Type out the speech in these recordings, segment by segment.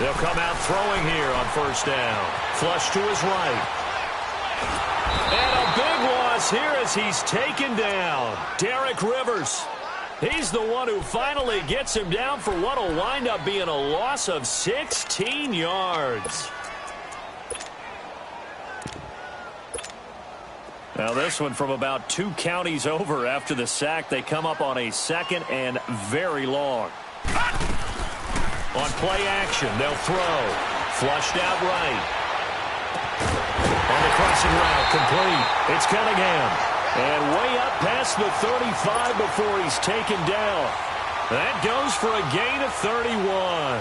They'll come out throwing here on first down. Flush to his right. And a big loss here as he's taken down. Derek Rivers. He's the one who finally gets him down for what will wind up being a loss of 16 yards. Now this one from about 2 counties over after the sack. They come up on a 2nd and very long. On play action, they'll throw. Flushed out right. On the crossing route, complete. It's Cunningham. And way up past the 35 before he's taken down. That goes for a gain of 31.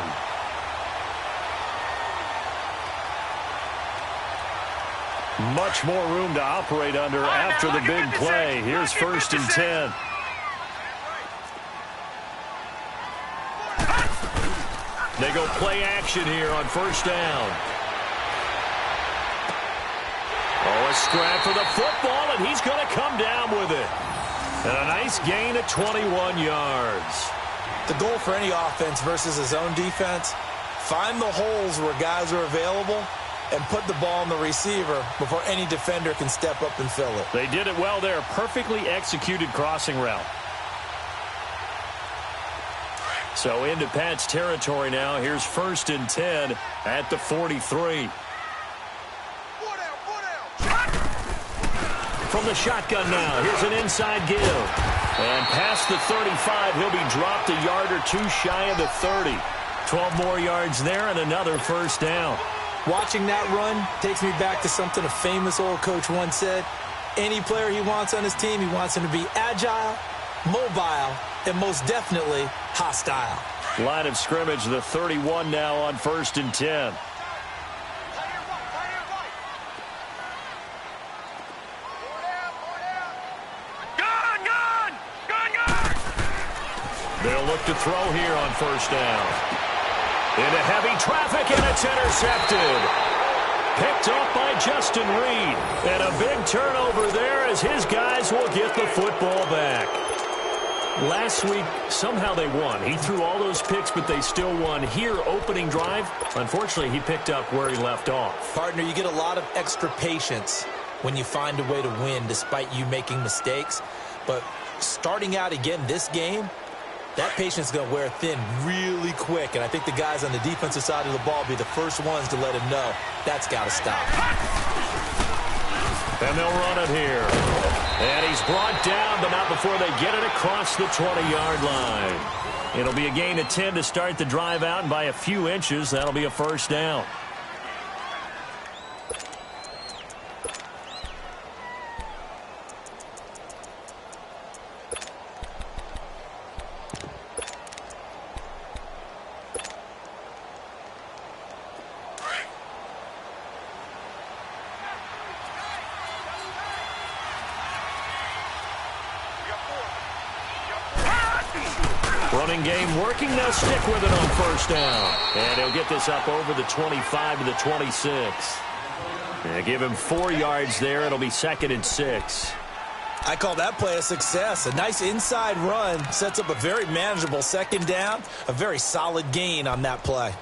Much more room to operate under after the big play. Here's 1st and 10. They go play action here on first down. Oh, a scrap for the football, and he's going to come down with it. And a nice gain of 21 yards. The goal for any offense versus his own defense, find the holes where guys are available and put the ball on the receiver before any defender can step up and fill it. They did it well there. Perfectly executed crossing route. So into Pat's territory now. Here's 1st and 10 at the 43. From the shotgun now, here's an inside give. And past the 35, he'll be dropped a yard or 2 shy of the 30. 12 more yards there and another first down. Watching that run takes me back to something a famous old coach once said. Any player he wants on his team, he wants him to be agile, mobile, and most definitely hostile. Line of scrimmage, the 31 now on 1st and 10. They'll look to throw here on first down. Into heavy traffic, and it's intercepted. Picked up by Justin Reed. And a big turnover there as his guys will get the football back. Last week, somehow they won. He threw all those picks, but they still won. Here, opening drive, unfortunately, he picked up where he left off. Partner, you get a lot of extra patience when you find a way to win despite you making mistakes. But starting out again this game, that patience is going to wear thin really quick, and I think the guys on the defensive side of the ball will be the first ones to let him know that's got to stop. And they'll run it here. And he's brought down, but not before they get it across the 20-yard line. It'll be a gain of 10 to start the drive out, and by a few inches, that'll be a first down. Running game working. They'll stick with it on first down. And he'll get this up over the 25 to the 26. And give him 4 yards there. It'll be 2nd and 6. I call that play a success. A nice inside run sets up a very manageable 2nd down. A very solid gain on that play.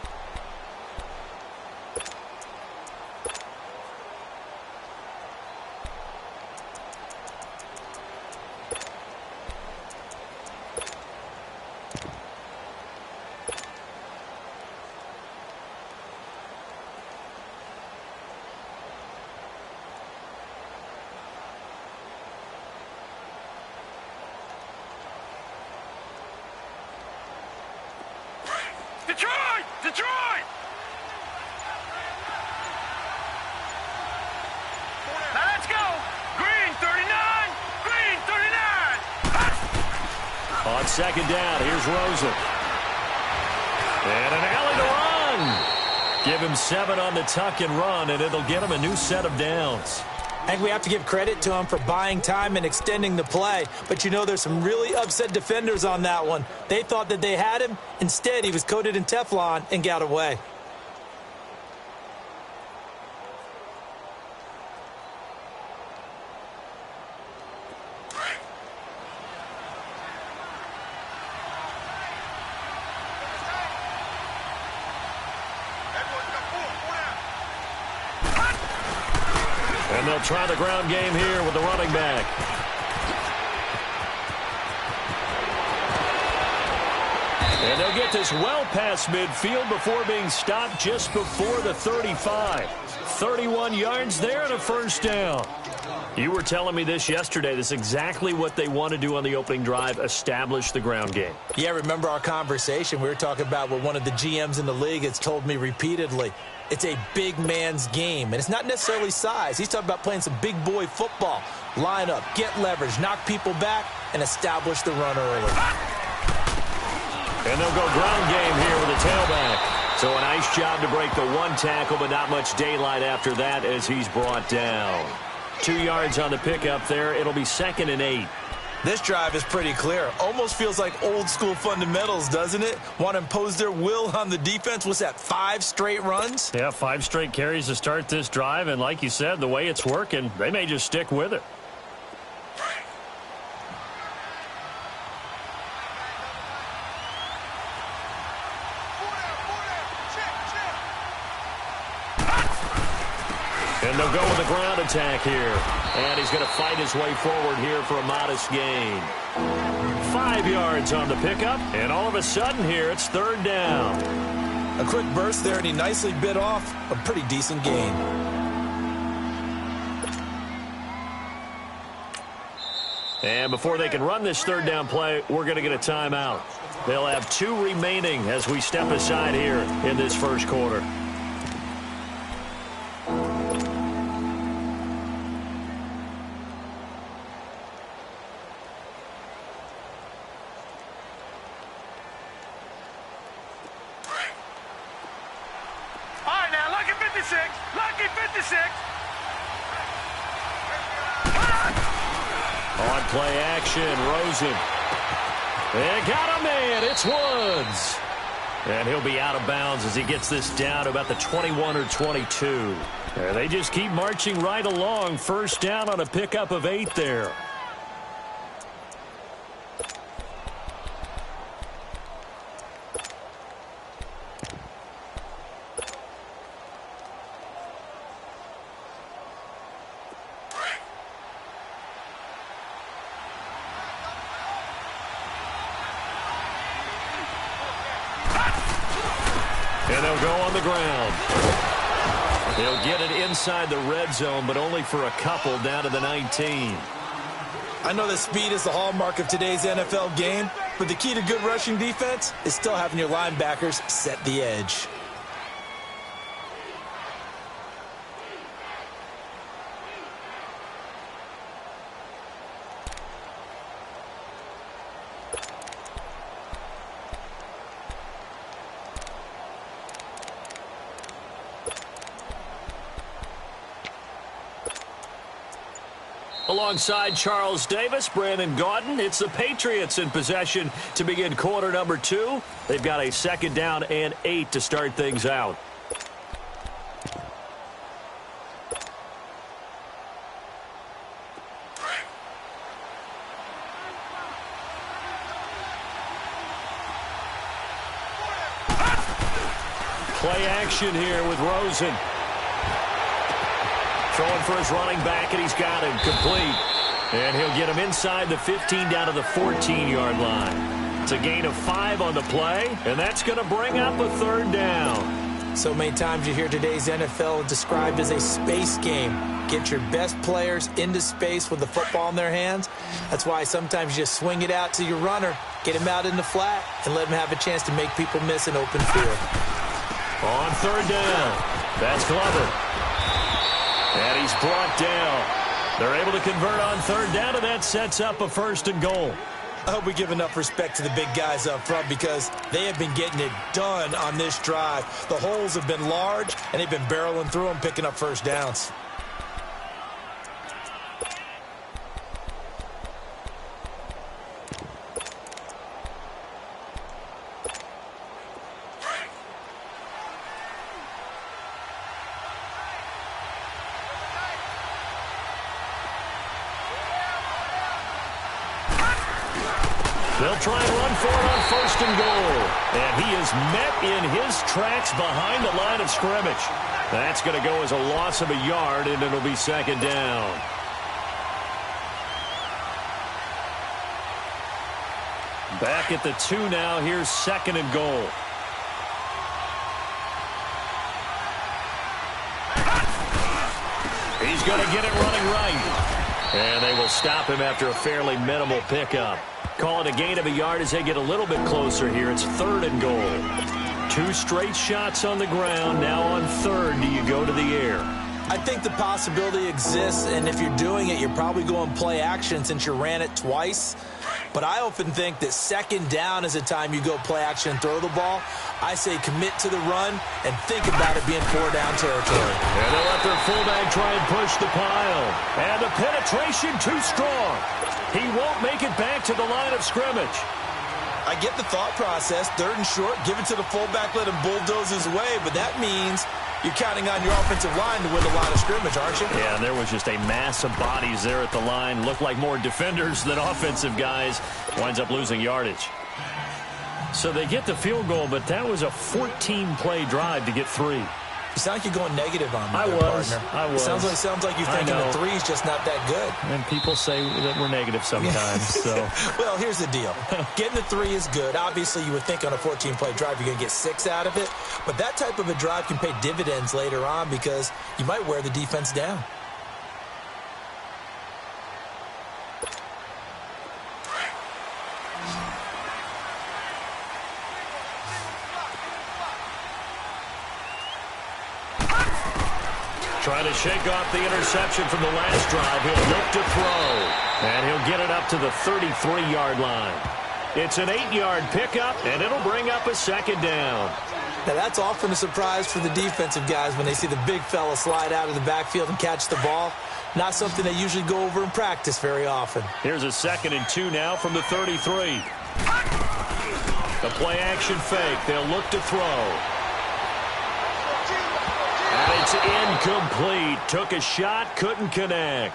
Detroit! Detroit! Now let's go! Green 39! Green 39! On 2nd down, here's Rosen. And an alley to run. Give him 7 on the tuck and run, and it'll get him a new set of downs. I think we have to give credit to him for buying time and extending the play. But, you know, there's some really upset defenders on that one. They thought that they had him. Instead, he was coated in Teflon and got away. And they'll try the ground game here with the running back. And they'll get this well past midfield before being stopped just before the 35. 31 yards there and a first down. You were telling me this yesterday. This is exactly what they want to do on the opening drive, establish the ground game. Yeah, remember our conversation? We were talking about what one of the GMs in the league has told me repeatedly. It's a big man's game, and it's not necessarily size. He's talking about playing some big boy football. Line up, get leverage, knock people back, and establish the run early. And they'll go ground game here with a tailback. So a nice job to break the one tackle, but not much daylight after that as he's brought down. 2 yards on the pickup there. It'll be 2nd and 8. This drive is pretty clear. Almost feels like old school fundamentals, doesn't it? Want to impose their will on the defense. What's that, 5 straight runs? Yeah, 5 straight carries to start this drive. And like you said, the way it's working, they may just stick with it. And they'll go with the ground attack here. And he's going to fight his way forward here for a modest gain. 5 yards on the pickup. And all of a sudden here, it's 3rd down. A quick burst there, and he nicely bit off a pretty decent gain. And before they can run this 3rd down play, we're going to get a timeout. They'll have 2 remaining as we step aside here in this first quarter. Lucky 56. On play action, Rosen. They got a man. It's Woods. And he'll be out of bounds as he gets this down to about the 21 or 22. And they just keep marching right along. First down on a pickup of 8 there. And they'll go on the ground. They'll get it inside the red zone, but only for a couple down to the 19. I know that speed is the hallmark of today's NFL game, but the key to good rushing defense is still having your linebackers set the edge. Alongside Charles Davis, Brandon Gaudin, it's the Patriots in possession to begin quarter number 2. They've got a 2nd down and 8 to start things out. Play action here with Rosen. Throwing for his running back, and he's got him complete. And he'll get him inside the 15 down to the 14-yard line. It's a gain of 5 on the play, and that's going to bring up a 3rd down. So many times you hear today's NFL described as a space game. Get your best players into space with the football in their hands. That's why sometimes you just swing it out to your runner, get him out in the flat, and let him have a chance to make people miss an open field. On 3rd down, that's Glover. And he's brought down. They're able to convert on 3rd down, and that sets up a 1st and goal. I hope we give enough respect to the big guys up front because they have been getting it done on this drive. The holes have been large, and they've been barreling through them, picking up 1st downs. They'll try and run for it on 1st and goal. And he is met in his tracks behind the line of scrimmage. That's going to go as a loss of a yard, and it'll be second down. Back at the 2 now. Here's second and goal. He's going to get it running right. And they will stop him after a fairly minimal pickup. Call it a gain of a yard as they get a little bit closer here. It's third and goal. 2 straight shots on the ground. Now on third, do you go to the air? I think the possibility exists, and if you're doing it, you're probably going play action since you ran it twice. But I often think that second down is the time you go play action and throw the ball. I say commit to the run and think about it being 4-down territory. And they'll let their fullback try and push the pile. And the penetration too strong. He won't make it back to the line of scrimmage. I get the thought process. Third and short, give it to the fullback, let him bulldoze his way. But that means you're counting on your offensive line to win the line of scrimmage, aren't you? Yeah, and there was just a mass of bodies there at the line. Looked like more defenders than offensive guys. Winds up losing yardage. So they get the field goal, but that was a 14-play drive to get 3. You sound like you're going negative on me, I was. Sounds like you're thinking the 3's just not that good. And people say that we're negative sometimes. So, well, here's the deal. Getting the 3 is good. Obviously, you would think on a 14-play drive you're going to get 6 out of it. But that type of a drive can pay dividends later on because you might wear the defense down. Trying to shake off the interception from the last drive. He'll look to throw. And he'll get it up to the 33-yard line. It's an 8-yard pickup, and it'll bring up a second down. Now, that's often a surprise for the defensive guys when they see the big fella slide out of the backfield and catch the ball. Not something they usually go over in practice very often. Here's a 2nd and 2 now from the 33. The play-action fake. They'll look to throw. And it's incomplete. Took a shot, couldn't connect.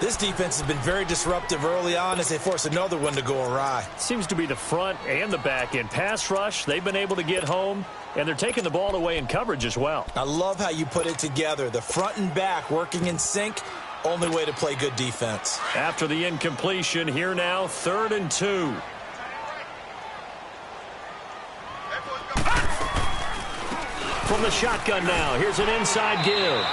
This defense has been very disruptive early on as they force another one to go awry. Seems to be the front and the back end. Pass rush, they've been able to get home, and they're taking the ball away in coverage as well. I love how you put it together. The front and back working in sync, only way to play good defense. After the incompletion, here now, 3rd and 2. From the shotgun now, here's an inside give.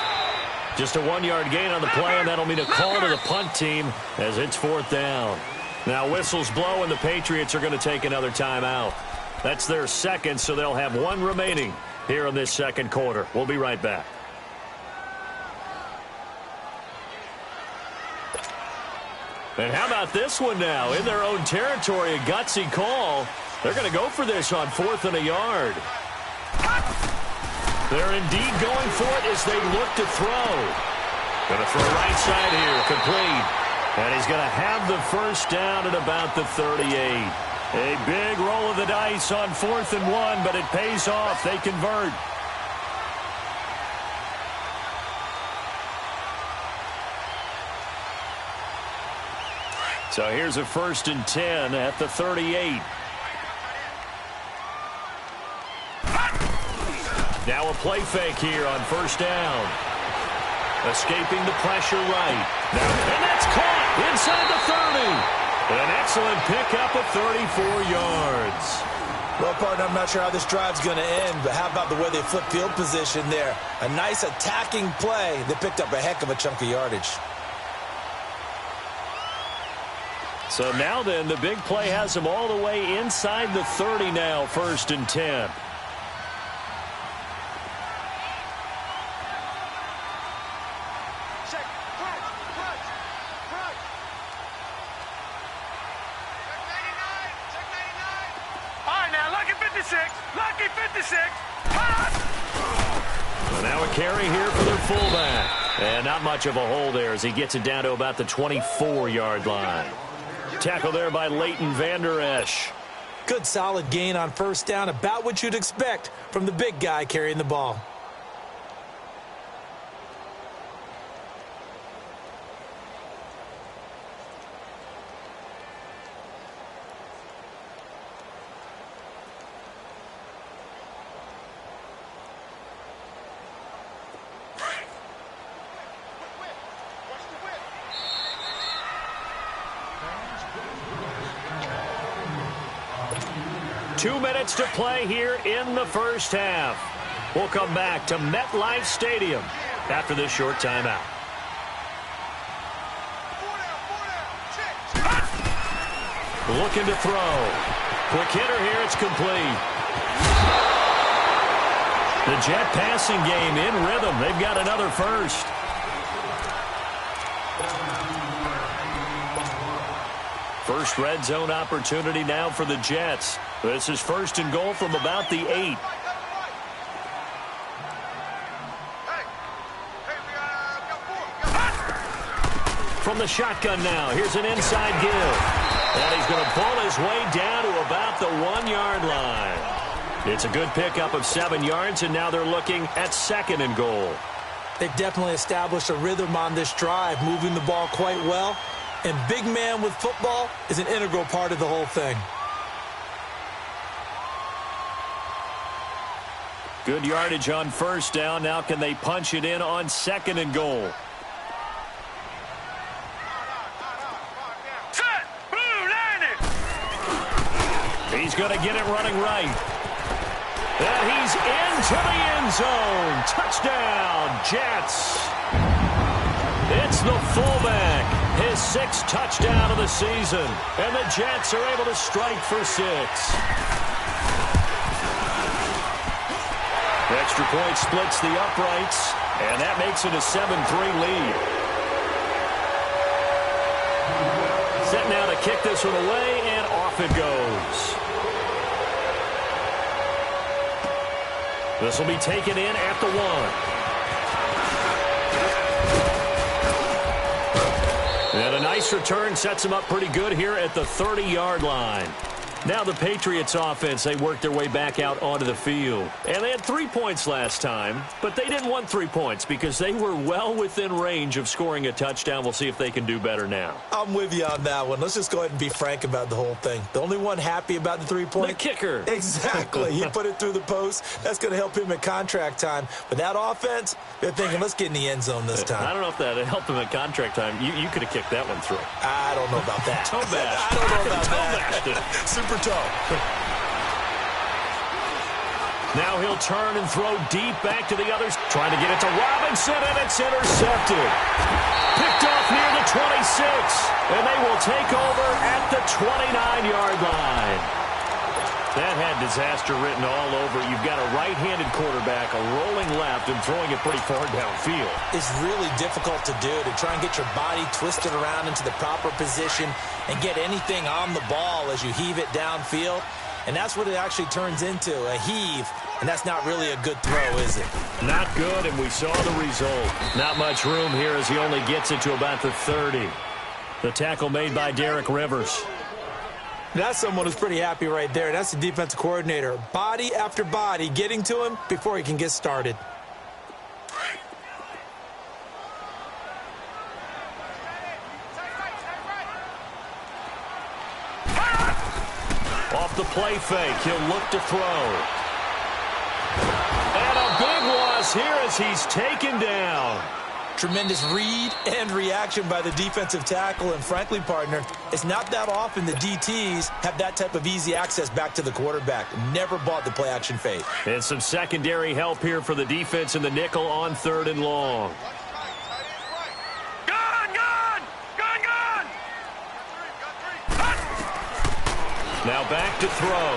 Just a 1-yard gain on the play, and that'll mean a call to the punt team as it's 4th down. Now whistles blow, and the Patriots are going to take another timeout. That's their 2nd, so they'll have 1 remaining here in this 2nd quarter. We'll be right back. And how about this one now? In their own territory, a gutsy call. They're going to go for this on 4th and a yard. They're indeed going for it as they look to throw. Going to throw right side here, complete. And he's going to have the first down at about the 38. A big roll of the dice on 4th and 1, but it pays off. They convert. So here's a 1st and 10 at the 38. Now a play fake here on 1st down. Escaping the pressure right. And that's caught inside the 30. An excellent pickup of 34 yards. Well, partner, I'm not sure how this drive's going to end, but how about the way they flip field position there? A nice attacking play that picked up a heck of a chunk of yardage. So now then, the big play has them all the way inside the 30 now, 1st and 10. Lucky 56. Well, now a carry here for their fullback. And not much of a hole there as he gets it down to about the 24-yard line. Tackle there by Leighton Vander Esch. Good solid gain on 1st down, about what you'd expect from the big guy carrying the ball. 2 minutes to play here in the first half. We'll come back to MetLife Stadium after this short timeout. Looking to throw. Quick hitter here. It's complete. The Jet passing game in rhythm. They've got another first. First red zone opportunity now for the Jets. This is first and goal from about the 8. From the shotgun now, here's an inside give. And he's going to pull his way down to about the 1-yard line. It's a good pickup of 7 yards, and now they're looking at second and goal. They've definitely established a rhythm on this drive, moving the ball quite well. And big man with football is an integral part of the whole thing. Good yardage on first down. Now can they punch it in on second and goal? Set. Blue, landed. He's going to get it running right. And he's into the end zone. Touchdown, Jets. It's the fullback. His 6th touchdown of the season. And the Jets are able to strike for 6. Extra point splits the uprights. And that makes it a 7-3 lead. Set now to kick this one away, and off it goes. This will be taken in at the 1. And a nice return sets them up pretty good here at the 30-yard line. Now the Patriots offense, they worked their way back out onto the field. And they had 3 points last time, but they didn't want 3 points because they were well within range of scoring a touchdown. We'll see if they can do better now. I'm with you on that one. Let's just go ahead and be frank about the whole thing. The only one happy about the 3-point? The kicker. Exactly. He put it through the post. That's going to help him at contract time. But that offense, they're thinking, let's get in the end zone this time. I don't know if that helped him at contract time. You could have kicked that one through. I don't know about that. Toe bash. I don't know about that. Super toe. Now he'll turn and throw deep back to the others. Trying to get it to Robinson, and it's intercepted. Picked off near the 26. And they will take over at the 29-yard line. That had disaster written all over. You've got a right-handed quarterback, a rolling left, and throwing it pretty far downfield. It's really difficult to do, to try and get your body twisted around into the proper position and get anything on the ball as you heave it downfield. And that's what it actually turns into, a heave. And that's not really a good throw, is it? Not good, and we saw the result. Not much room here as he only gets it to about the 30. The tackle made by Derek Rivers. That's someone who's pretty happy right there. That's the defensive coordinator. Body after body getting to him before he can get started. Off the play fake, he'll look to throw. And a big loss here as he's taken down. Tremendous read and reaction by the defensive tackle. And frankly, partner, it's not that often the DTs have that type of easy access back to the quarterback. Never bought the play action fake. And some secondary help here for the defense in the nickel on 3rd and long. Now back to throw.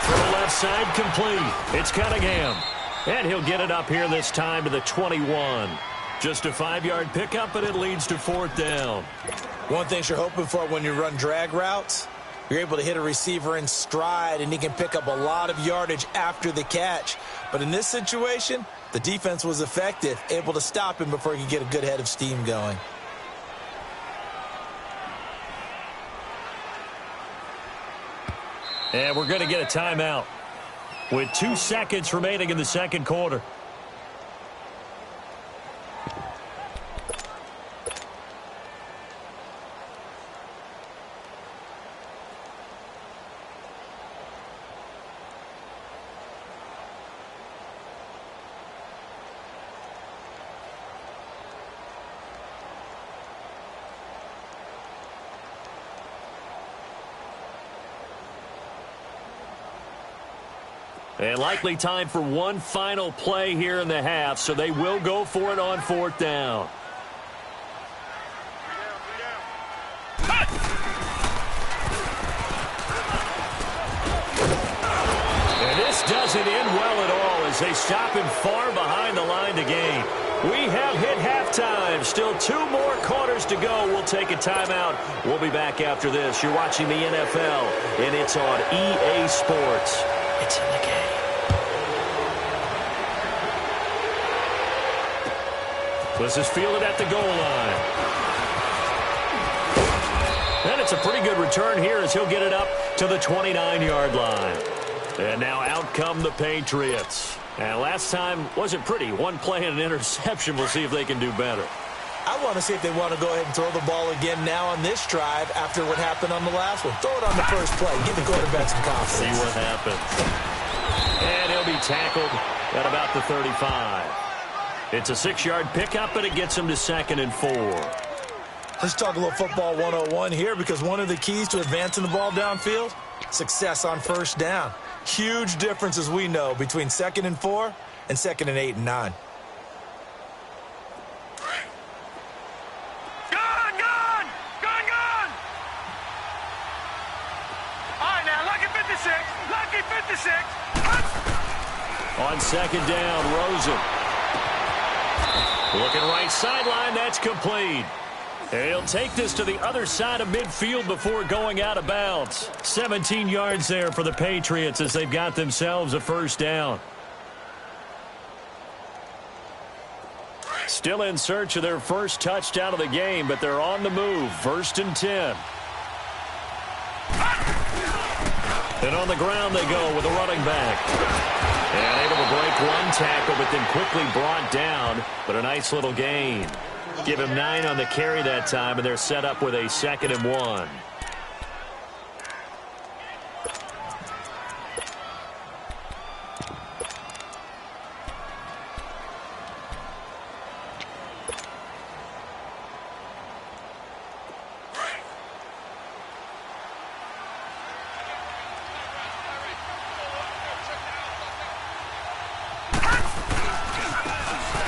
From the left side, complete. It's Cunningham. And he'll get it up here this time to the 21. Just a 5-yard pickup, and it leads to 4th down. One thing you're hoping for when you run drag routes, you're able to hit a receiver in stride, and he can pick up a lot of yardage after the catch. But in this situation, the defense was effective, able to stop him before he could get a good head of steam going. And we're going to get a timeout with 2 seconds remaining in the second quarter. And likely time for one final play here in the half, so they will go for it on 4th down. And this doesn't end well at all as they stop him far behind the line to gain. We have hit halftime. Still 2 more quarters to go. We'll take a timeout. We'll be back after this. You're watching the NFL, and it's on EA Sports. It's in the game. This is fielded at the goal line. And it's a pretty good return here as he'll get it up to the 29-yard line. And now out come the Patriots. And last time wasn't pretty. One play and an interception. We'll see if they can do better. I want to see if they want to go ahead and throw the ball again now on this drive after what happened on the last one. Throw it on the first play. Give the quarterback some confidence. See what happens. And he'll be tackled at about the 35. It's a 6-yard pickup, and it gets him to 2nd and 4. Let's talk a little football 101 here, because one of the keys to advancing the ball downfield, success on 1st down. Huge difference, as we know, between 2nd and 4 and 2nd and 8 and 9. Gone! All right, now, lucky 56. Lucky 56. On 2nd down, Rosen. Looking right sideline, that's complete. He'll take this to the other side of midfield before going out of bounds. 17 yards there for the Patriots as they've got themselves a 1st down. Still in search of their first touchdown of the game, but they're on the move. 1st and 10. And on the ground they go with a running back. And able to break one tackle, but then quickly brought down. But a nice little gain. Give him 9 on the carry that time, and they're set up with a 2nd and 1.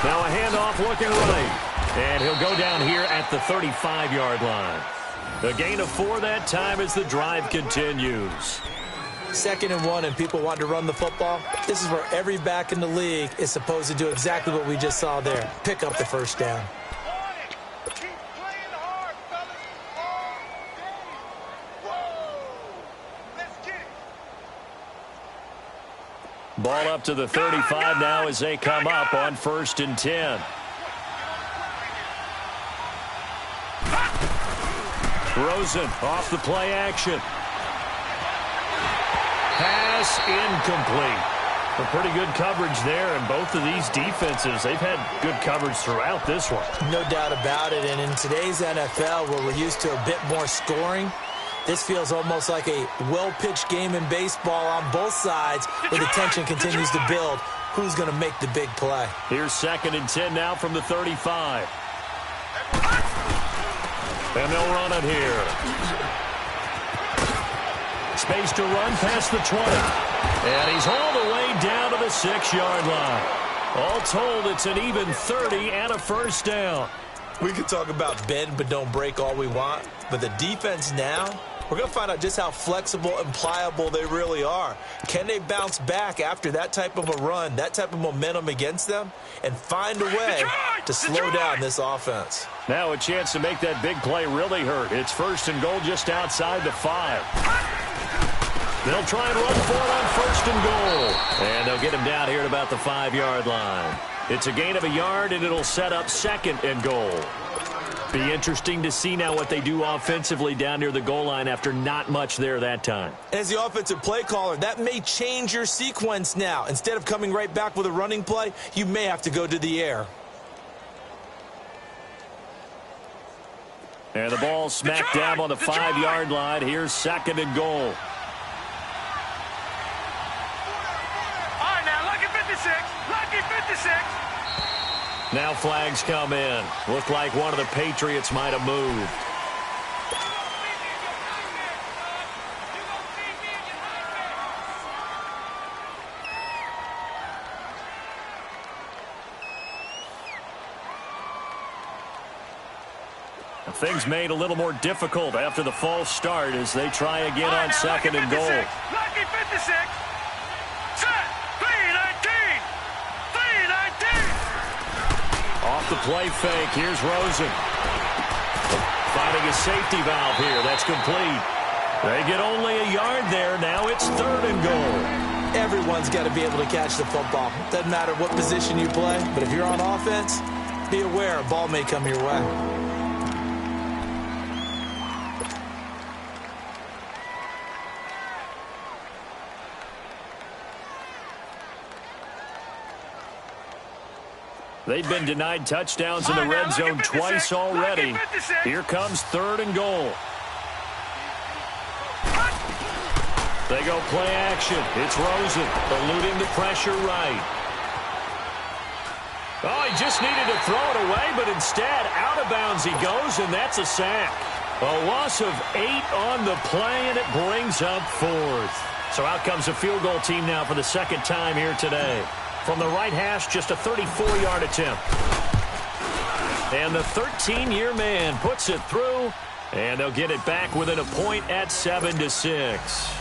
Now a handoff looking right. And he'll go down here at the 35-yard line. A gain of 4 that time as the drive continues. 2nd and 1, and people want to run the football. This is where every back in the league is supposed to do exactly what we just saw there. Pick up the 1st down. Ball up to the 35 now as they come up on 1st and 10. Rosen off the play action. Pass incomplete. A pretty good coverage there, and both of these defenses, they've had good coverage throughout this one. No doubt about it, and in today's NFL, where we're used to a bit more scoring, this feels almost like a well-pitched game in baseball on both sides, where the tension continues to build. Who's going to make the big play? Here's 2nd and 10 now from the 35. And they'll run it here. Space to run past the 20. And he's all the way down to the 6-yard line. All told, it's an even 30 and a 1st down. We could talk about bend but don't break all we want, but the defense now, we're going to find out just how flexible and pliable they really are. Can they bounce back after that type of a run, that type of momentum against them, and find a way to slow down this offense? Now a chance to make that big play really hurt. It's 1st and goal just outside the 5. They'll try and run for it on 1st and goal. And they'll get him down here at about the 5-yard line. It's a gain of a yard, and it'll set up 2nd and goal. Be interesting to see now what they do offensively down near the goal line after not much there that time. As the offensive play caller, that may change your sequence now. Instead of coming right back with a running play, you may have to go to the air. And the ball smack dab on the 5-yard line. Here's 2nd and goal. All right, now, lucky 56. Lucky 56. Now flags come in. Looked like one of the Patriots might have moved. Things made a little more difficult after the false start as they try again on second and goal. Lucky 56. Set. 319. 319. Off the play fake. Here's Rosen. Finding a safety valve here. That's complete. They get only a yard there. Now it's third and goal. Everyone's got to be able to catch the football. Doesn't matter what position you play, but if you're on offense, be aware a ball may come your way. They've been denied touchdowns in the red zone twice already. Here comes third and goal. They go play action. It's Rosen eluding the pressure right. Oh, he just needed to throw it away, but instead out of bounds he goes, and that's a sack. A loss of 8 on the play, and it brings up fourth. So out comes a field goal team now for the second time here today. From the right hash, just a 34-yard attempt. And the 13-year man puts it through, and they'll get it back within a point at 7-6.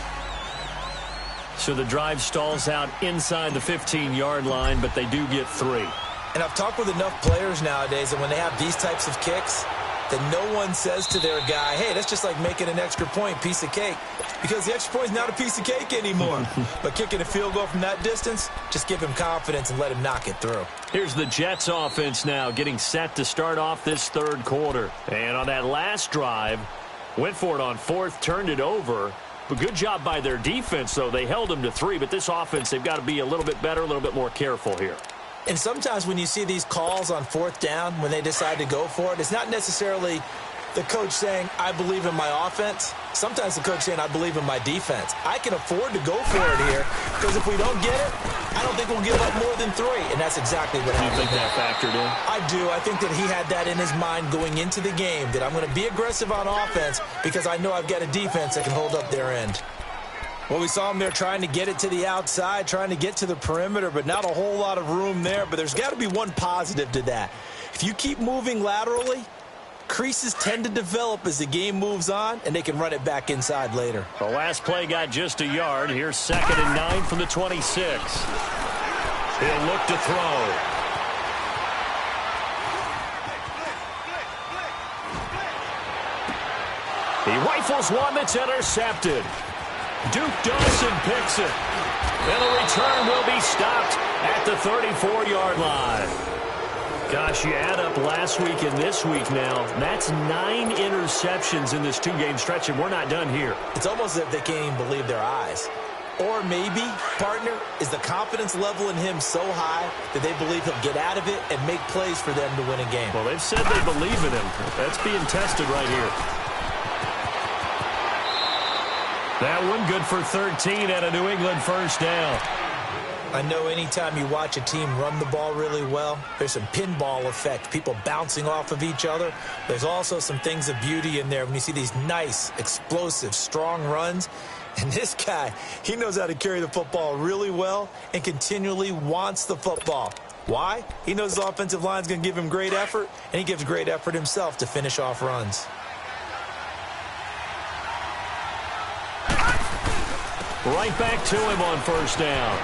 So the drive stalls out inside the 15-yard line, but they do get 3. And I've talked with enough players nowadays that when they have these types of kicks, that no one says to their guy, hey, that's just like making an extra point, piece of cake. Because the extra point is not a piece of cake anymore. But kicking a field goal from that distance, just give him confidence and let him knock it through. Here's the Jets offense now getting set to start off this third quarter. And on that last drive, went for it on fourth, turned it over. But good job by their defense, though. They held them to 3. But this offense, they've got to be a little bit better, a little bit more careful here. And sometimes when you see these calls on fourth down, when they decide to go for it, it's not necessarily the coach saying, I believe in my offense. Sometimes the coach saying, I believe in my defense. I can afford to go for it here because if we don't get it, I don't think we'll give up more than 3. And that's exactly what happened. Do you think that factored in? I do. I think that he had that in his mind going into the game, that I'm going to be aggressive on offense because I know I've got a defense that can hold up their end. Well, we saw him there trying to get it to the outside, trying to get to the perimeter, but not a whole lot of room there. But there's got to be one positive to that. If you keep moving laterally, creases tend to develop as the game moves on, and they can run it back inside later. The last play got just a yard. Here's 2nd and 9 from the 26. He'll look to throw. He rifles one that's intercepted. Duke Dawson picks it. And the return will be stopped at the 34-yard line. Gosh, you add up last week and this week now. That's 9 interceptions in this 2-game stretch, and we're not done here. It's almost as if they can't even believe their eyes. Or maybe, partner, is the confidence level in him so high that they believe he'll get out of it and make plays for them to win a game. Well, they've said they believe in him. That's being tested right here. That one good for 13 and a New England first down. I know anytime you watch a team run the ball really well, there's some pinball effect, people bouncing off of each other. There's also some things of beauty in there when you see these nice, explosive, strong runs. And this guy, he knows how to carry the football really well and continually wants the football. Why? He knows his offensive line's going to give him great effort, and he gives great effort himself to finish off runs. Right back to him on first down.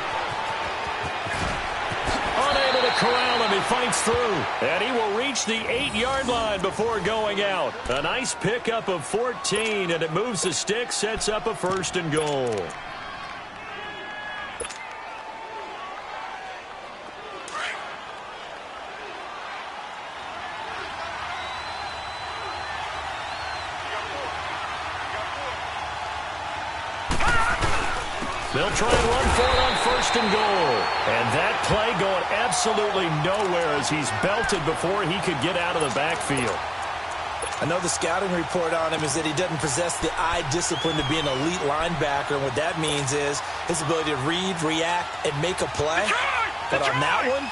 Unable to corral him. He fights through. And he will reach the 8-yard line before going out. A nice pickup of 14, and it moves the stick, sets up a 1st and goal. They'll try and run for it on 1st and goal. And that play going absolutely nowhere as he's belted before he could get out of the backfield. I know the scouting report on him is that he doesn't possess the eye discipline to be an elite linebacker. And what that means is his ability to read, react, and make a play. But on that one,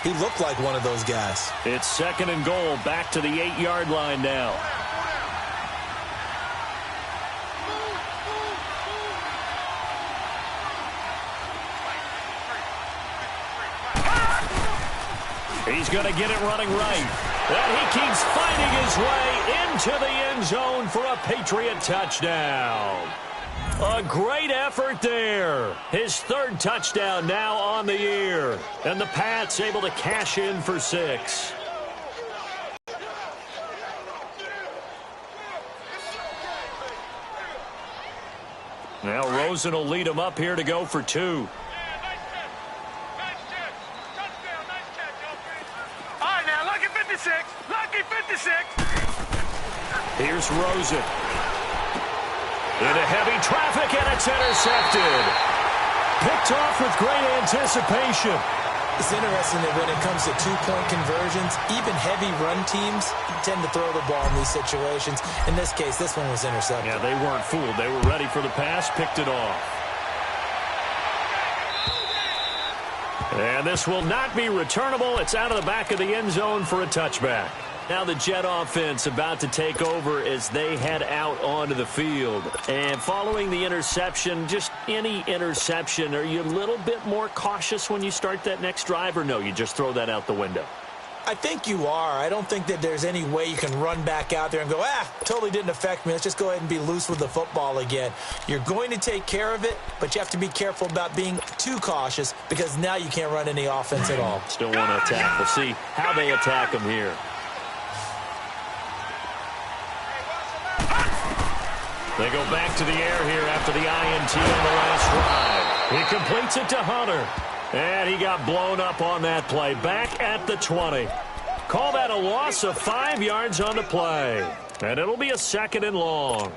he looked like one of those guys. It's 2nd and goal, back to the 8-yard line now. He's going to get it running right. And he keeps fighting his way into the end zone for a Patriot touchdown. A great effort there. His third touchdown now on the year. And the Pats able to cash in for 6. Now Rosen will lead him up here to go for 2. Here's Rosen. Into heavy traffic, and it's intercepted. Picked off with great anticipation. It's interesting that when it comes to two-point conversions, even heavy run teams tend to throw the ball in these situations. In this case, this one was intercepted. Yeah, they weren't fooled. They were ready for the pass, picked it off. And this will not be returnable. It's out of the back of the end zone for a touchback. Now the Jet offense about to take over as they head out onto the field. And following the interception, just any interception, are you a little bit more cautious when you start that next drive, or no, you just throw that out the window? I think you are. I don't think that there's any way you can run back out there and go, totally didn't affect me. Let's just go ahead and be loose with the football again. You're going to take care of it, but you have to be careful about being too cautious because now you can't run any offense at all. Still want to attack. We'll see how they attack them here. They go back to the air here after the INT on the last drive. He completes it to Hunter. And he got blown up on that play. Back at the 20. Call that a loss of 5 yards on the play. And it'll be a 2nd and long.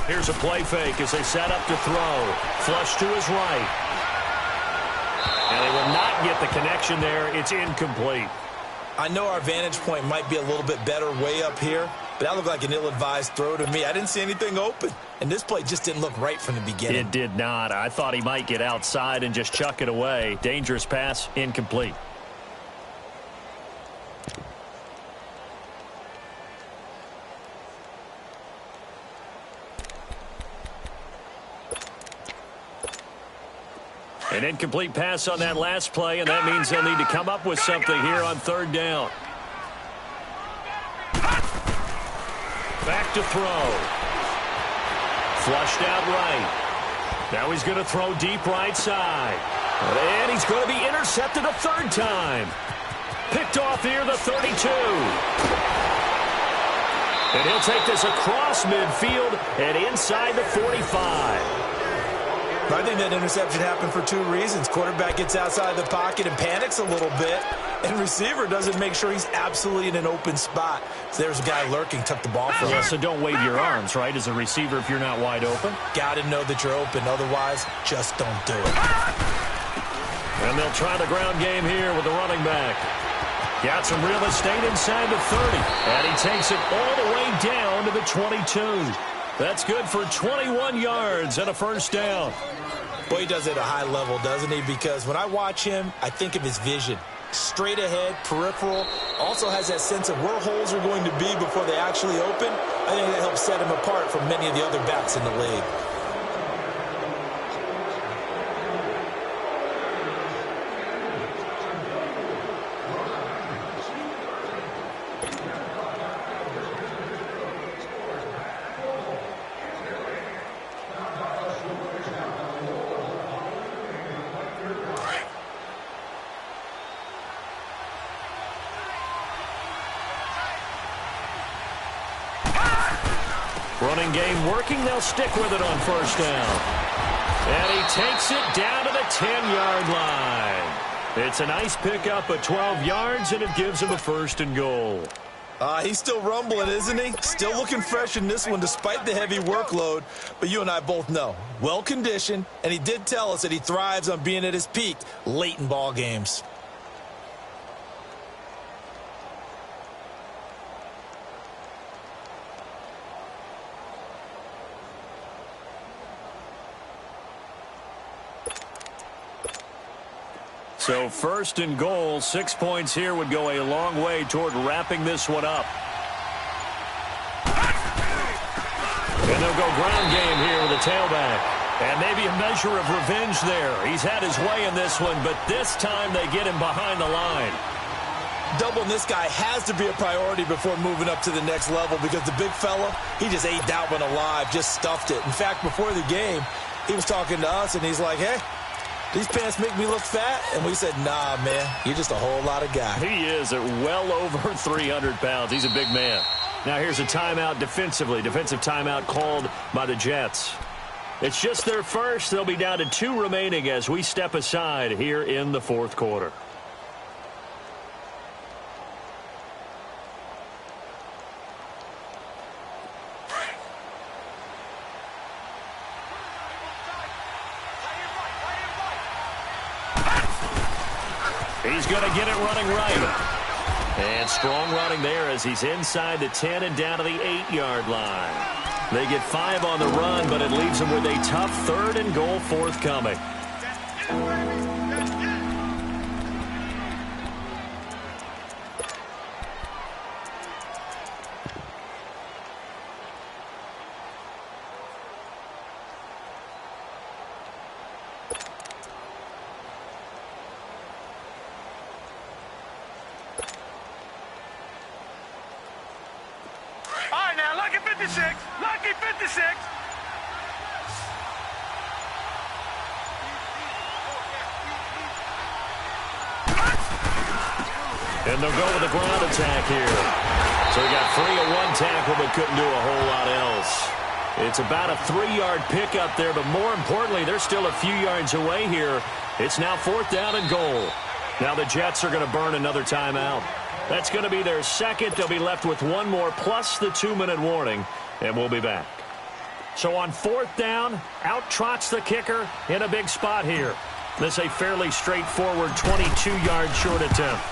Here's a play fake as they set up to throw. Flush to his right. And they will not get the connection there. It's incomplete. I know our vantage point might be a little bit better way up here, but that looked like an ill-advised throw to me. I didn't see anything open, and this play just didn't look right from the beginning. It did not. I thought he might get outside and just chuck it away. Dangerous pass, incomplete. An incomplete pass on that last play, and that means they'll need to come up with something here on 3rd down. Back to throw. Flushed out right. Now he's going to throw deep right side. And he's going to be intercepted a 3rd time. Picked off here, the 32. And he'll take this across midfield and inside the 45. I think that interception happened for 2 reasons. Quarterback gets outside the pocket and panics a little bit, and receiver doesn't make sure he's absolutely in an open spot. So there's a guy lurking, took the ball from him. Yeah, so don't wave your arms, right, as a receiver if you're not wide open. Got to know that you're open. Otherwise, just don't do it. And they'll try the ground game here with the running back. Got some real estate inside the 30, and he takes it all the way down to the 22. That's good for 21 yards and a 1st down. Boy, he does it at a high level, doesn't he? Because when I watch him, I think of his vision. Straight ahead, peripheral, also has that sense of where holes are going to be before they actually open. I think that helps set him apart from many of the other backs in the league. Running game working. They'll stick with it on 1st down. And he takes it down to the 10-yard line. It's a nice pickup of 12 yards, and it gives him a 1st and goal. He's still rumbling, isn't he? Still looking fresh in this one despite the heavy workload. But you and I both know, well-conditioned, and he did tell us that he thrives on being at his peak late in ball games. So 1st and goal, 6 points here would go a long way toward wrapping this one up. And they'll go ground game here with a tailback. And maybe a measure of revenge there. He's had his way in this one, but this time they get him behind the line. Doubling this guy has to be a priority before moving up to the next level because the big fella, he just ate that one alive, just stuffed it. In fact, before the game, he was talking to us, and he's like, hey, these pants make me look fat? And we said, nah, man, you're just a whole lot of guy. He is at well over 300 pounds. He's a big man. Now here's a timeout defensively. Defensive timeout called by the Jets. It's just their first. They'll be down to 2 remaining as we step aside here in the fourth quarter. He's going to get it running right. And strong running there as he's inside the 10 and down to the 8-yard line. They get 5 on the run, but it leaves them with a tough 3rd and goal forthcoming. Lucky 56! Lucky 56! And they'll go with the ground attack here. So he got free of one tackle but couldn't do a whole lot else. It's about a 3-yard pickup there, but more importantly, they're still a few yards away here. It's now 4th down and goal. Now the Jets are going to burn another timeout. That's going to be their second. They'll be left with one more plus the 2-minute warning, and we'll be back. So on 4th down, out trots the kicker in a big spot here. This is a fairly straightforward 22-yard short attempt.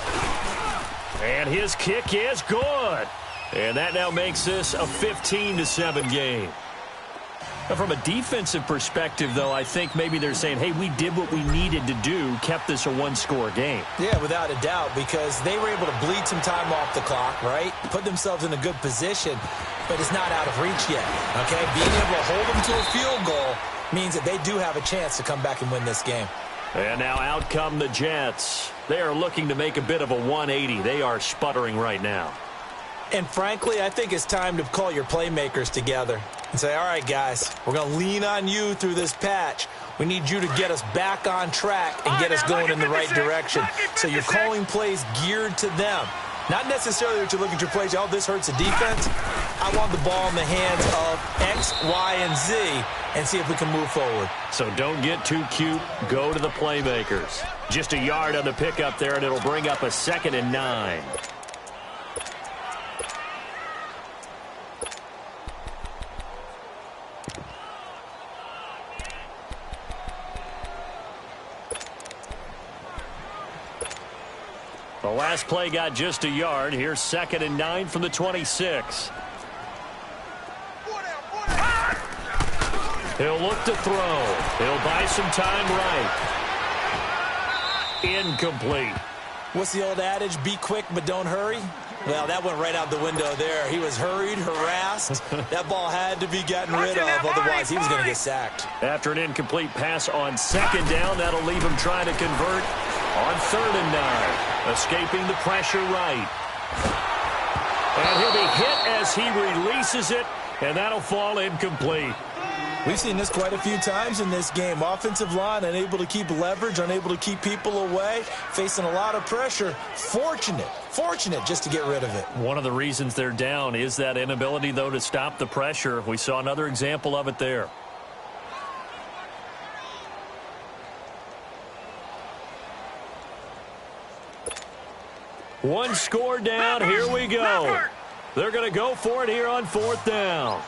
And his kick is good. And that now makes this a 15-7 game. Now, from a defensive perspective, though, I think maybe they're saying, hey, we did what we needed to do, kept this a 1-score game. Yeah, without a doubt, because they were able to bleed some time off the clock, right? Put themselves in a good position, but it's not out of reach yet, okay? Being able to hold them to a field goal means that they do have a chance to come back and win this game. And now out come the Jets. They are looking to make a bit of a 180. They are sputtering right now. And frankly, I think it's time to call your playmakers together and say, all right, guys, we're going to lean on you through this patch. We need you to get us back on track and get us going in the right direction. So you're calling plays geared to them. Not necessarily that you're looking at your plays, oh, this hurts the defense. I want the ball in the hands of X, Y, and Z and see if we can move forward. So don't get too cute. Go to the playmakers. Just a yard on the pickup there, and it'll bring up a 2nd and 9. The last play got just a yard. Here's 2nd and 9 from the 26. He'll look to throw. He'll buy some time right. Incomplete. What's the old adage? Be quick, but don't hurry. Well, that went right out the window there. He was hurried, harassed. That ball had to be gotten rid of, otherwise he was going to get sacked. After an incomplete pass on 2nd down, that'll leave him trying to convert on 3rd and 9. Escaping the pressure right. And he'll be hit as he releases it, and that'll fall incomplete. We've seen this quite a few times in this game. Offensive line unable to keep leverage, unable to keep people away, facing a lot of pressure. Fortunate just to get rid of it. One of the reasons they're down is that inability, though, to stop the pressure. We saw another example of it there. One score down. Here we go. They're going to go for it here on 4th down.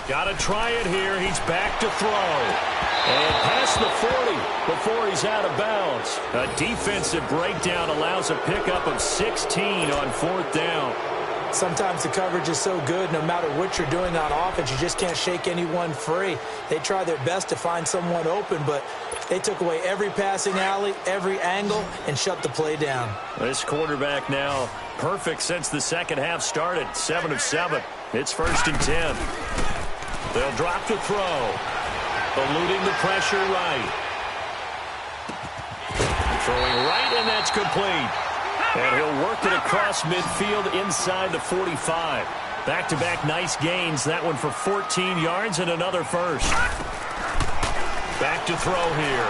Got to try it here. He's back to throw. And past the 40 before he's out of bounds. A defensive breakdown allows a pickup of 16 on 4th down. Sometimes the coverage is so good, no matter what you're doing on offense, you just can't shake anyone free. They try their best to find someone open, but they took away every passing alley, every angle, and shut the play down. This quarterback now perfect since the second half started. 7 of 7. It's 1st and 10. They'll drop to throw. Eluding the pressure right. Throwing right, and that's complete. And he'll work it across midfield inside the 45. Back-to-back nice gains. That one for 14 yards and another first. Back to throw here.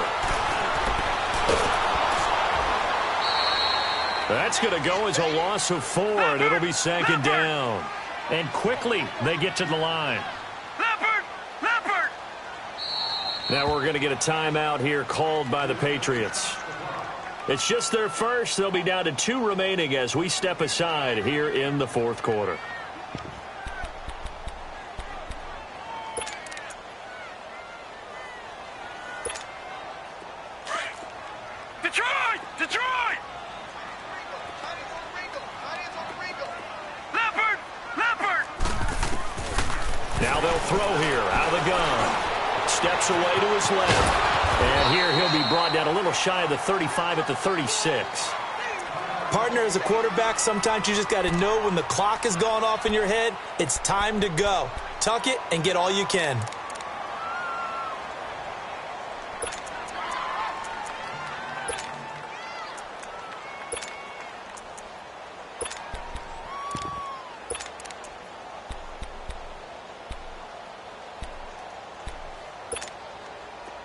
That's going to go as a loss of 4, and it'll be 2nd down. And quickly, they get to the line. Now we're going to get a timeout here called by the Patriots. It's just their first. They'll be down to 2 remaining as we step aside here in the 4th quarter. Detroit! Detroit! Leopard! Leopard! Now they'll throw here out of the gun. Steps away to his left. And here he'll be brought down a little shy of the 35 at the 36. Partner, as a quarterback, sometimes you just got to know when the clock has gone off in your head, it's time to go. Tuck it and get all you can.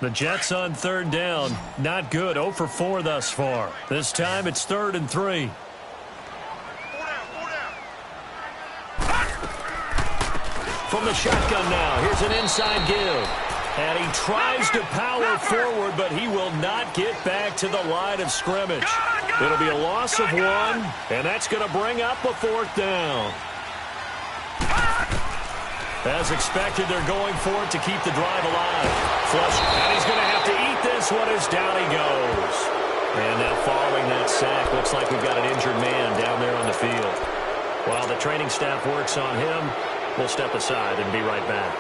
The Jets on 3rd down. Not good. 0 for 4 thus far. This time it's 3rd and 3. From the shotgun now. Here's an inside give. And he tries to power forward, but he will not get back to the line of scrimmage. It'll be a loss of 1, and that's going to bring up a 4th down. As expected, they're going for it to keep the drive alive. Flush, and he's going to have to eat this one as down he goes. And now following that sack, looks like we've got an injured man down there on the field. While the training staff works on him, we'll step aside and be right back.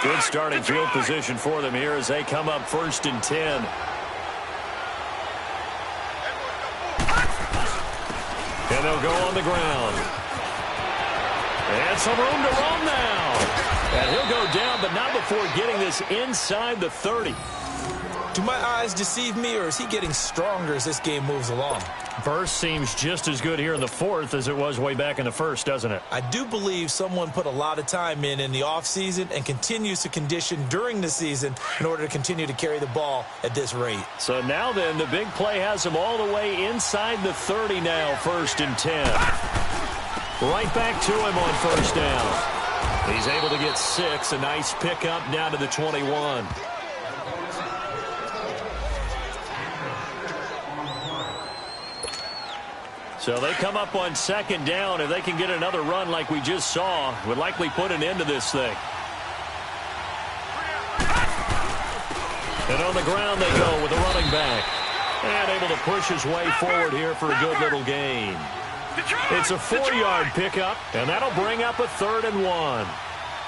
Good starting field position for them here as they come up 1st and 10. And they'll go on the ground. And some room to run now. And he'll go down, but not before getting this inside the 30. Do my eyes deceive me, or is he getting stronger as this game moves along? Burst seems just as good here in the 4th as it was way back in the 1st, doesn't it? I do believe someone put a lot of time in the offseason and continues to condition during the season in order to continue to carry the ball at this rate. So now then, the big play has him all the way inside the 30 now, 1st and 10. Right back to him on 1st down. He's able to get 6, a nice pickup down to the 21. So they come up on 2nd down. If they can get another run like we just saw, would likely put an end to this thing. And on the ground they go with a running back. And able to push his way forward here for a good little gain. It's a 4-yard pickup, and that'll bring up a 3rd and 1.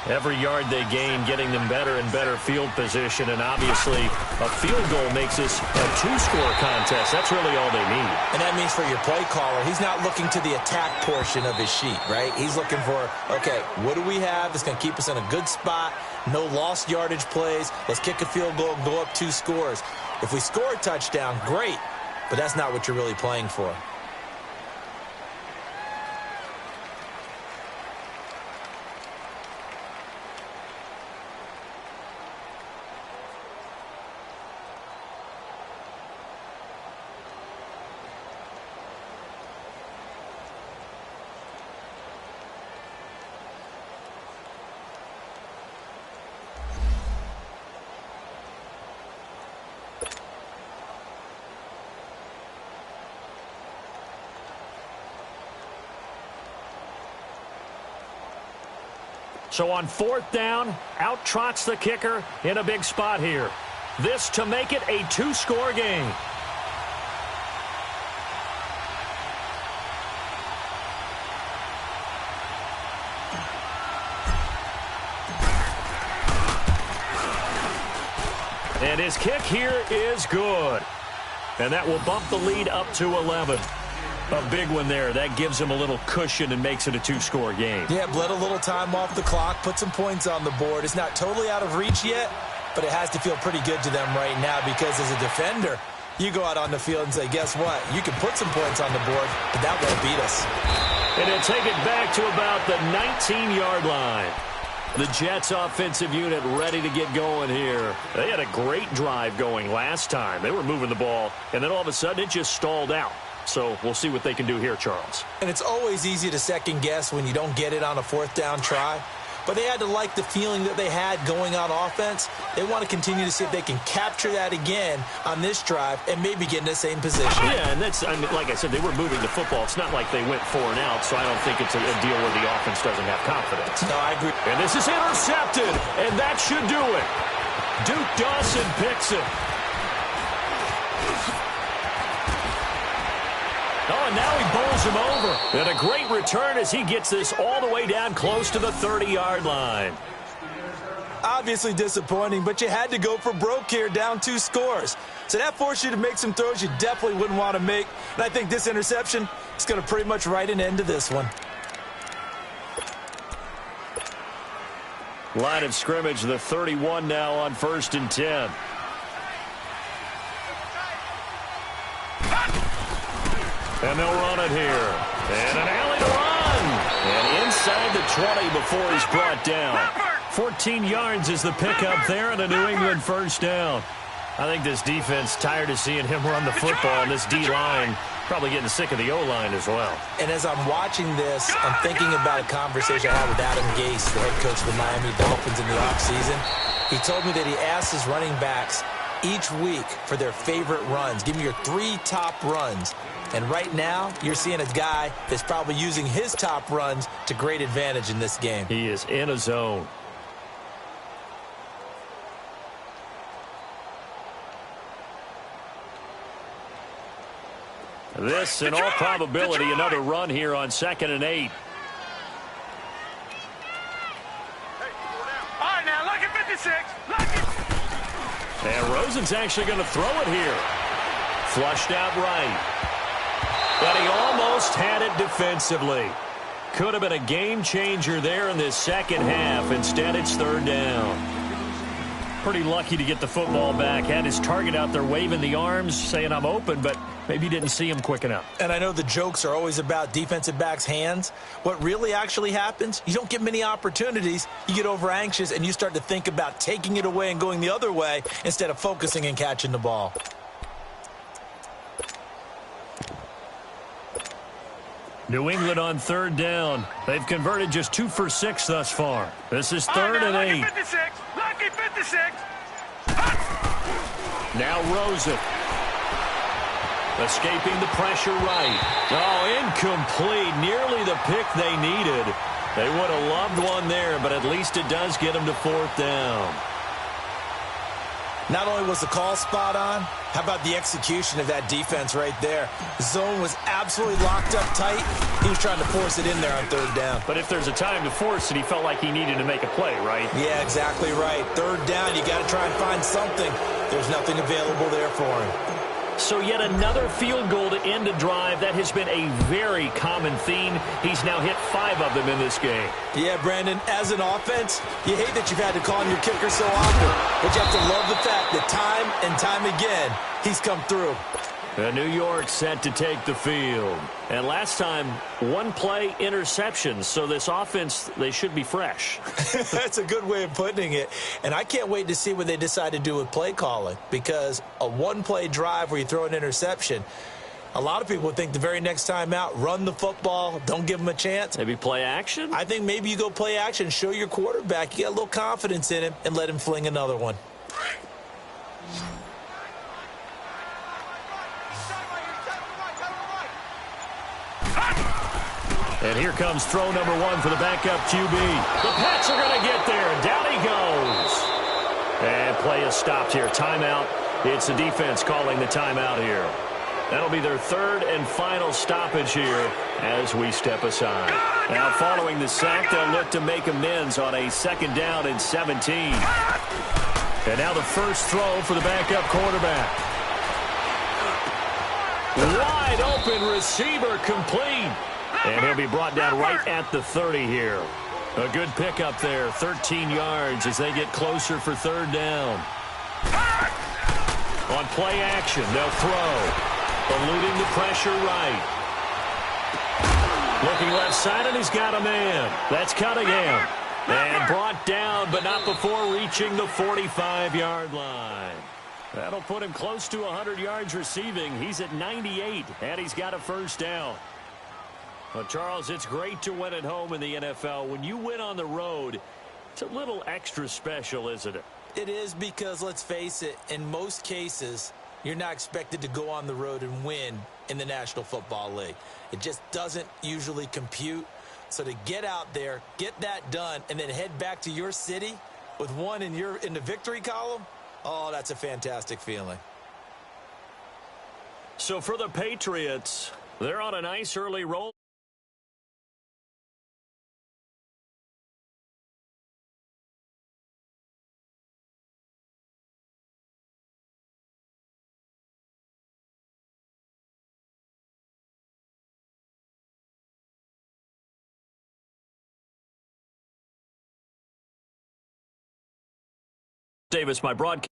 Every yard they gain getting them better and better field position, and obviously a field goal makes this a 2-score contest. That's really all they need. And that means for your play caller, he's not looking to the attack portion of his sheet, right? He's looking for, okay, what do we have that's going to keep us in a good spot? No lost yardage plays. Let's kick a field goal and go up 2 scores. If we score a touchdown, great, but that's not what you're really playing for. So on 4th down, out trots the kicker in a big spot here. This to make it a two-score game. And his kick here is good. And that will bump the lead up to 11. A big one there. That gives him a little cushion and makes it a two-score game. Yeah, bled a little time off the clock, put some points on the board. It's not totally out of reach yet, but it has to feel pretty good to them right now because as a defender, you go out on the field and say, guess what? You can put some points on the board, but that won't beat us. And they'll take it back to about the 19-yard line. The Jets offensive unit ready to get going here. They had a great drive going last time. They were moving the ball, and then all of a sudden it just stalled out. So we'll see what they can do here, Charles. And it's always easy to second guess when you don't get it on a fourth down try. But they had to like the feeling that they had going on offense. They want to continue to see if they can capture that again on this drive and maybe get in the same position. Yeah, and that's, I mean, like I said, they were moving the football. It's not like they went 4 and out, so I don't think it's a deal where the offense doesn't have confidence. No, I agree. And this is intercepted, and that should do it. Duke Dawson picks it. Oh, and now he bowls him over. And a great return as he gets this all the way down close to the 30-yard line. Obviously disappointing, but you had to go for broke here, down 2 scores. So that forced you to make some throws you definitely wouldn't want to make. And I think this interception is going to pretty much write an end to this one. Line of scrimmage, the 31 now on 1st and 10. And they'll run it here. And an alley to run. And inside the 20 before he's brought down. 14 yards is the pickup there and a New England first down. I think this defense tired of seeing him run the football, and this D-line probably getting sick of the O-line as well. And as I'm watching this, I'm thinking about a conversation I had with Adam Gase, the head coach of the Miami Dolphins in the offseason. He told me that he asked his running backs each week for their favorite runs. Give me your 3 top runs. And right now, you're seeing a guy that's probably using his top runs to great advantage in this game. He is in a zone. This, in all probability, another run here on 2nd and 8. All right, now, lucky 56. Lucky. And Rosen's actually going to throw it here. Flushed out right. But he almost had it defensively. Could have been a game changer there in this second half. Instead, it's 3rd down. Pretty lucky to get the football back. Had his target out there waving the arms, saying I'm open, but maybe didn't see him quick enough. And I know the jokes are always about defensive backs' hands. What really actually happens, you don't get many opportunities. You get over anxious, and you start to think about taking it away and going the other way instead of focusing and catching the ball. New England on 3rd down. They've converted just 2 for 6 thus far. This is 3rd and 8. Lucky 56. Lucky 56. Now Rosen. Escaping the pressure right. Oh, incomplete. Nearly the pick they needed. They would have loved one there, but at least it does get them to 4th down. Not only was the call spot on, how about the execution of that defense right there? The zone was absolutely locked up tight. He was trying to force it in there on 3rd down. But if there's a time to force it, he felt like he needed to make a play, right? Yeah, exactly right. 3rd down, you got to try and find something. There's nothing available there for him. So yet another field goal to end a drive. That has been a very common theme. He's now hit 5 of them in this game. Yeah, Brandon, as an offense, you hate that you've had to call on your kicker so often, but you have to love the fact that time and time again, he's come through. And New York set to take the field. And last time, 1 play interception. So this offense, they should be fresh. That's a good way of putting it. And I can't wait to see what they decide to do with play calling, because a 1-play drive where you throw an interception, a lot of people would think the very next time out, run the football, don't give them a chance. Maybe play action? I think maybe you go play action, show your quarterback you got a little confidence in him, and let him fling another one. And here comes throw number 1 for the backup QB. The Pats are going to get there. Down he goes. And play is stopped here. Timeout. It's the defense calling the timeout here. That'll be their third and final stoppage here as we step aside. Now, following the sack, they'll look to make amends on a 2nd down and 17. And now the first throw for the backup quarterback. Wide open receiver complete. And he'll be brought down right at the 30 here. A good pickup there, 13 yards as they get closer for 3rd down. On play action, they'll throw. Eluding the pressure right. Looking left side, and he's got a man. That's Cunningham. And brought down, but not before reaching the 45-yard line. That'll put him close to 100 yards receiving. He's at 98, and he's got a 1st down. Well, Charles, it's great to win at home in the NFL. When you win on the road, it's a little extra special, isn't it? It is because, let's face it, in most cases, you're not expected to go on the road and win in the National Football League. It just doesn't usually compute. So to get out there, get that done, and then head back to your city with one in the victory column, oh, that's a fantastic feeling. So for the Patriots, they're on a nice early roll. Davis, my broadcast.